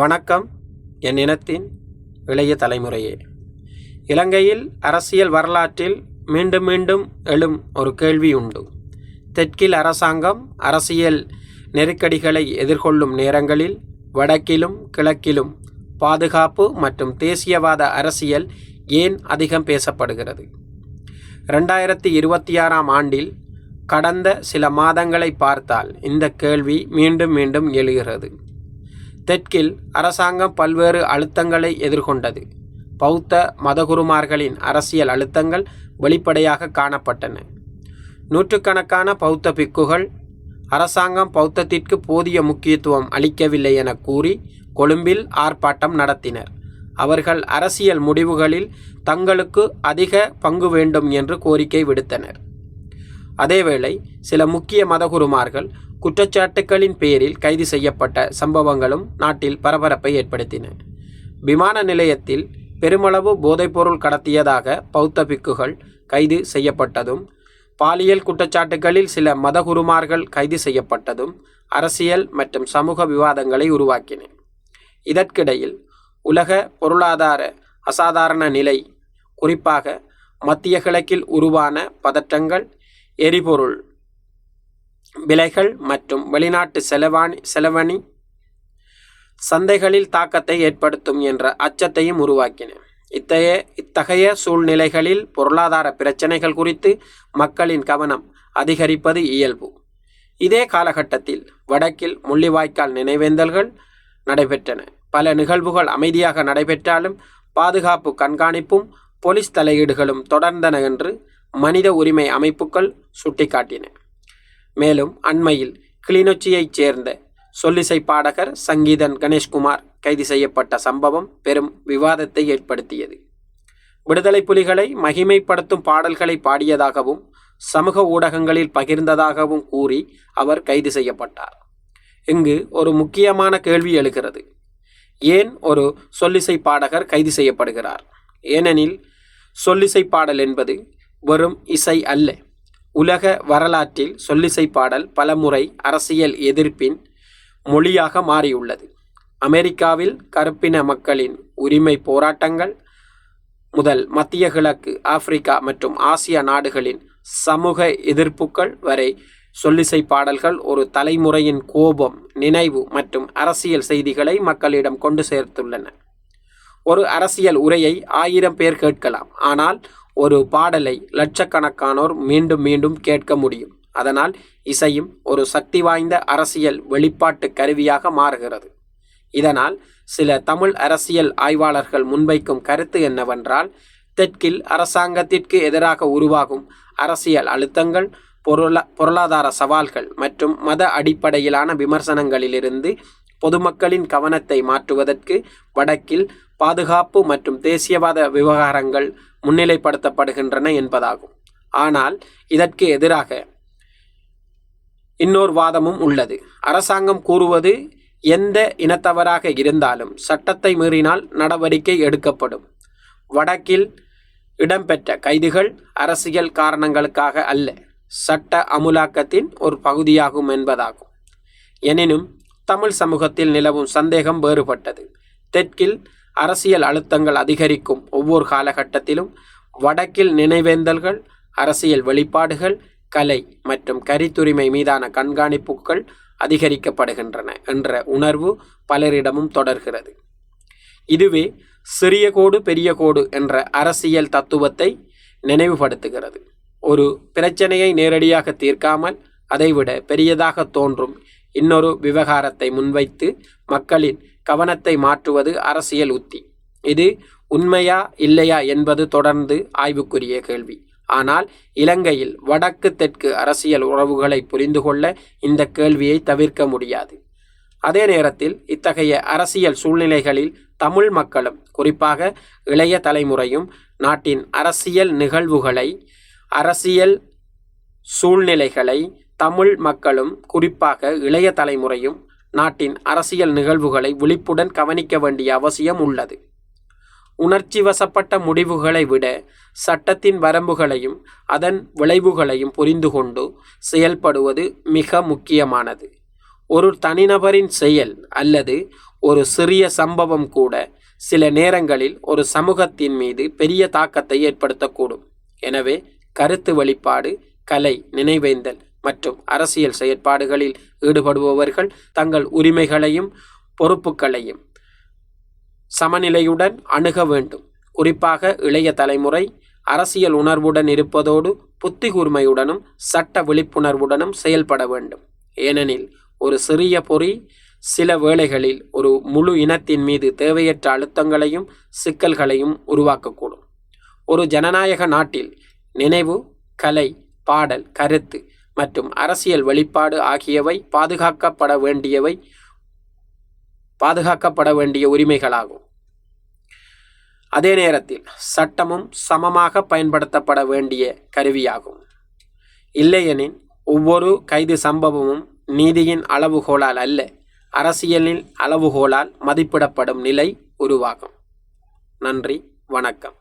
வணக்கம். என் இனத்தின் இளைய தலைமுறையே. இலங்கையில் அரசியல் வரலாற்றில் மீண்டும் மீண்டும் எழும் ஒரு கேள்வி உண்டு. தெற்கில் அரசாங்கம் அரசியல் நெருக்கடிகளை எதிர்கொள்ளும் நேரங்களில் வடக்கிலும் கிழக்கிலும் பாதுகாப்பு மற்றும் தேசியவாத அரசியல் ஏன் அதிகம் பேசப்படுகிறது? 2026ஆம் ஆண்டில் கடந்த சில மாதங்களை பார்த்தால் இந்த கேள்வி மீண்டும் மீண்டும் எழுகிறது. தெற்கில் அரசாங்கம் பல்வேறு அழுத்தங்களை எதிர்கொண்டது. பௌத்த மதகுருமார்களின் அரசியல் அழுத்தங்கள் வெளிப்படையாக காணப்பட்டன. நூற்றுக்கணக்கான பௌத்த பிக்குகள் அரசாங்கம் பௌத்தத்திற்கு போதிய முக்கியத்துவம் அளிக்கவில்லை என கூறி கொழும்பில் ஆர்ப்பாட்டம் நடத்தினர். அவர்கள் அரசியல் முடிவுகளில் தங்களுக்கு அதிக பங்கு வேண்டும் என்று கோரிக்கை விடுத்தனர். அதேவேளை சில முக்கிய மதகுருமார்கள் குற்றச்சாட்டுகளின் பேரில் கைது செய்யப்பட்ட சம்பவங்களும் நாட்டில் பரபரப்பை ஏற்படுத்தின. விமான நிலையத்தில் பெருமளவு போதைப்பொருள் கடத்தியதாக பௌத்த பிக்குகள் கைது செய்யப்பட்டதும், பாலியல் குற்றச்சாட்டுகளில் சில மதகுருமார்கள் கைது செய்யப்பட்டதும் அரசியல் மற்றும் சமூக விவாதங்களை உருவாக்கின. இதற்கிடையில் உலக பொருளாதார அசாதாரண நிலை, குறிப்பாக மத்திய கிழக்கில் உருவான பதற்றங்கள், எரிபொருள் விலைகள் மற்றும் வெளிநாட்டு செலவணி சந்தைகளில் தாக்கத்தை ஏற்படுத்தும் என்ற அச்சத்தையும் உருவாக்கின. இத்தகைய சூழ்நிலைகளில் பொருளாதார பிரச்சனைகள் குறித்து மக்களின் கவனம் அதிகரிப்பது இயல்பு. இதே காலகட்டத்தில் வடக்கில் முள்ளிவாய்க்கால் நினைவேந்தல்கள் நடைபெற்றன. பல நிகழ்வுகள் அமைதியாக நடைபெற்றாலும் பாதுகாப்பு கண்காணிப்பும் போலீஸ் தலையீடுகளும் தொடர்ந்தன என்று மனித உரிமை அமைப்புகள் சுட்டிக்காட்டின. மேலும் அண்மையில் கிளிநொச்சியைச் சேர்ந்த சொல்லிசை பாடகர் சங்கீதன் கணேஷ்குமார் கைது செய்யப்பட்ட சம்பவம் பெரும் விவாதத்தை ஏற்படுத்தியது. விடுதலை புலிகளை மகிமைப்படுத்தும் பாடல்களை பாடியதாகவும் சமூக ஊடகங்களில் பகிர்ந்ததாகவும் கூறி அவர் கைது செய்யப்பட்டார். இங்கு ஒரு முக்கியமான கேள்வி எழுகிறது. ஏன் ஒரு சொல்லிசை பாடகர் கைது செய்யப்படுகிறார்? ஏனெனில் சொல்லிசை பாடல் என்பது வெறும் இசை அல்ல. உலக வரலாற்றில் சொல்லிசை பாடல் பலமுறை அரசியல் எதிர்ப்பின் மொழியாக மாறியுள்ளது. அமெரிக்காவில் கருப்பின மக்களின் உரிமை போராட்டங்கள் முதல் மத்திய கிழக்கு, ஆப்பிரிக்கா மற்றும் ஆசிய நாடுகளின் சமூக எதிர்ப்புகள் வரை சொல்லிசை பாடல்கள் ஒரு தலைமுறையின் கோபம், நினைவு மற்றும் அரசியல் செய்திகளை மக்களிடம் கொண்டு சேர்த்துள்ளன. ஒரு அரசியல் உரையை 1000 பேர் கேட்கலாம், ஆனால் ஒரு பாடலை லட்சக்கணக்கானோர் மீண்டும் மீண்டும் கேட்க முடியும். அதனால் இசையும் ஒரு சக்தி வாய்ந்த அரசியல் வெளிப்பாட்டு கருவியாக மாறுகிறது. இதனால் சில தமிழ் அரசியல் ஆய்வாளர்கள் முன்வைக்கும் கருத்து என்னவென்றால், தெற்கில் அரசாங்கத்திற்கு எதிராக உருவாகும் அரசியல் அழுத்தங்கள், பொருளாதார சவால்கள் மற்றும் மத அடிப்படையிலான விமர்சனங்களிலிருந்து பொதுமக்களின் கவனத்தை மாற்றுவதற்கு வடக்கில் பாதுகாப்பு மற்றும் தேசியவாத விவகாரங்கள் முன்னிலைப்படுத்தப்படுகின்றன என்பதாகும். ஆனால் இதற்கு எதிராக இன்னொரு வாதமும் உள்ளது. அரசாங்கம் கூறுவது எந்த இனத்தவராக இருந்தாலும் சட்டத்தை மீறினால் நடவடிக்கை எடுக்கப்படும். வடக்கில் இடம்பெற்ற கைதுகள் அரசியல் காரணங்களுக்காக அல்ல, சட்ட அமுலாக்கத்தின் ஒரு பகுதியாகும் என்பதாகும். எனினும் தமிழ் சமூகத்தில் நிலவும் சந்தேகம் வேறுபட்டது. தெற்கில் அரசியல் அழுத்தங்கள் அதிகரிக்கும் ஒவ்வொரு காலகட்டத்திலும் வடக்கில் நினைவேந்தல்கள், அரசியல் வெளிப்பாடுகள், கலை மற்றும் கருத்துரிமை மீதான கண்காணிப்புகள் அதிகரிக்கப்படுகின்றன என்ற உணர்வு பலரிடமும் தொடர்கிறது. இதுவே சிறிய கோடு பெரிய கோடு என்ற அரசியல் தத்துவத்தை நினைவுபடுத்துகிறது. ஒரு பிரச்சனையை நேரடியாக தீர்க்காமல் அதைவிட பெரியதாக தோன்றும் இன்னொரு விவகாரத்தை முன்வைத்து மக்களின் கவனத்தை மாற்றுவது அரசியல் உத்தி. இது உண்மையா இல்லையா என்பது தொடர்ந்து ஆய்வுக்குரிய கேள்வி. ஆனால் இலங்கையில் வடக்கு தெற்கு அரசியல் உறவுகளை புரிந்து கொள்ள இந்த கேள்வியை தவிர்க்க முடியாது. அதே நேரத்தில் இத்தகைய அரசியல் சூழ்நிலைகளில் தமிழ் மக்களும், குறிப்பாக இளைய தலைமுறையும் நாட்டின் அரசியல் சூழ்நிலைகளை தமிழ் மக்களும் குறிப்பாக இளைய தலைமுறையும் நாட்டின் அரசியல் நிகழ்வுகளை விழிப்புடன் கவனிக்க வேண்டிய அவசியம் உள்ளது. உணர்ச்சி வசப்பட்ட முடிவுகளை விட சட்டத்தின் வரம்புகளையும் அதன் விளைவுகளையும் புரிந்து கொண்டு செயல்படுவது மிக முக்கியமானது. ஒரு தனிநபரின் செயல் அல்லது ஒரு சிறிய சம்பவம் கூட சில நேரங்களில் ஒரு சமூகத்தின் மீது பெரிய தாக்கத்தை ஏற்படுத்தக்கூடும். எனவே கருத்து வெளிப்பாடு, கலை, நினைவேந்தல் மற்றும் அரசியல் செயற்பாடுகளில் ஈடுபடுபவர்கள் தங்கள் உரிமைகளையும் பொறுப்புகளையும் சமநிலையுடன் அணுக வேண்டும். குறிப்பாக இளைய தலைமுறை அரசியல் உணர்வுடன் இருப்பதோடு புத்தி கூர்மையுடனும் சட்ட விழிப்புணர்வுடனும் செயல்பட வேண்டும். ஏனெனில் ஒரு சிறிய பொறி சில வேளைகளில் ஒரு முழு இனத்தின் மீது தேவையற்ற அழுத்தங்களையும் சிக்கல்களையும் உருவாக்கக்கூடும். ஒரு ஜனநாயக நாட்டில் நினைவு, கலை, பாடல், கருத்து மற்றும் அரசியல் வெளிப்பாடு ஆகியவை பாதுகாக்கப்பட வேண்டிய உரிமைகளாகும். அதே நேரத்தில் சட்டமும் சமமாக பயன்படுத்தப்பட வேண்டிய கருவியாகும். இல்லையெனில் ஒவ்வொரு கைது சம்பவமும் நீதியின் அளவுகோலால் அல்ல, அரசியலின் அளவுகோலால் மதிப்பிடப்படும் நிலை உருவாகும். நன்றி, வணக்கம்.